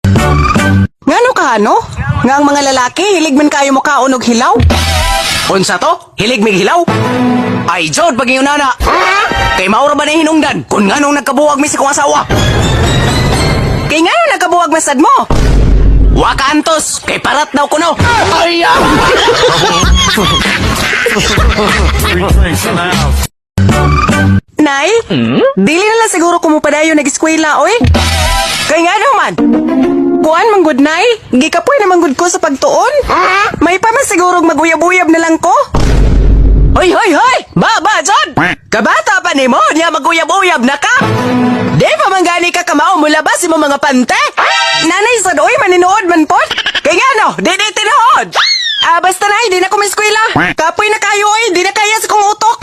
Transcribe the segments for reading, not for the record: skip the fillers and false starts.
Ngano ka ano? Nga ang mga lalaki, hilig man kayo mo kaunog hilaw? Unsa to? Hilig mig hilaw? Ay, Jod, pag yun na. Kay maura ba na hinungdan kung nga nung nagkabuwag mi si kong asawa? Kay ngano nagkabuwag masad mo? Waka antos, kay parat daw kuno. Ay, Nay? Dili na lang siguro kumupadayo nag-eskwela, oy? Kay nga naman. Kuan man good nay? Gikapoy naman good ko sa pagtuon? May pa man sigurong maguyab-uyab na lang ko? hoy, hoy, hoy! Ba, Jod! Kabata pa ni mo, niya maguyab-uyab na ka! Di pa man gani ka kamao mula ba si mo mga pante? Nanay sa doy, maninood man po? Kay nga no, di tinuod! Basta nay, di na ko eskwela. Kapoy na kayo, oy, di na kaya sa kong utok.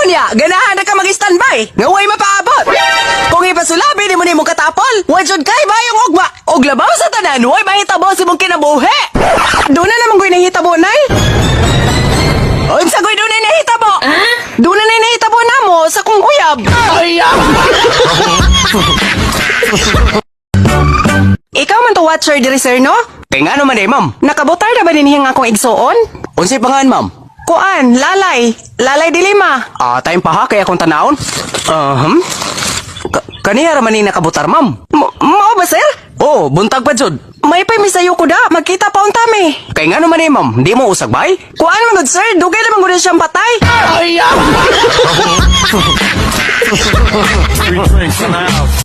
Unya, ganahan na ka mag-standby, nga way mapaabot! Kung ipasulabi ni mo ni mong katapol, wajod kay bayong ugma! Og labaw sa tanan, way mahitabo si mong kinabuhi! Doon na naman ko'y nahitabo, nay. Unsa ko'y doon ay nahitabo? Doon na nahitabo na mo sa kong uyab. Ay, Ikaw man to watcher diri sir, no? Kay nga naman eh, ma'am. Nakabutar na ba ninihang akong igsuon? Unsay pangan, ma'am? Kuan, lalay. Lalay dilima. Time pa ha, kaya akong tanawon? Kaniya raman ni nakabutar, ma'am. Mao ba, sir? Oh, buntag pa, Jod. May pa'y misayo ko da. Magkita pa untami. Kay nga naman eh, ma'am. Di mo usag bay? Kuan man good, sir. Dugay naman ko siyang patay. Ay, Free drinks in the house.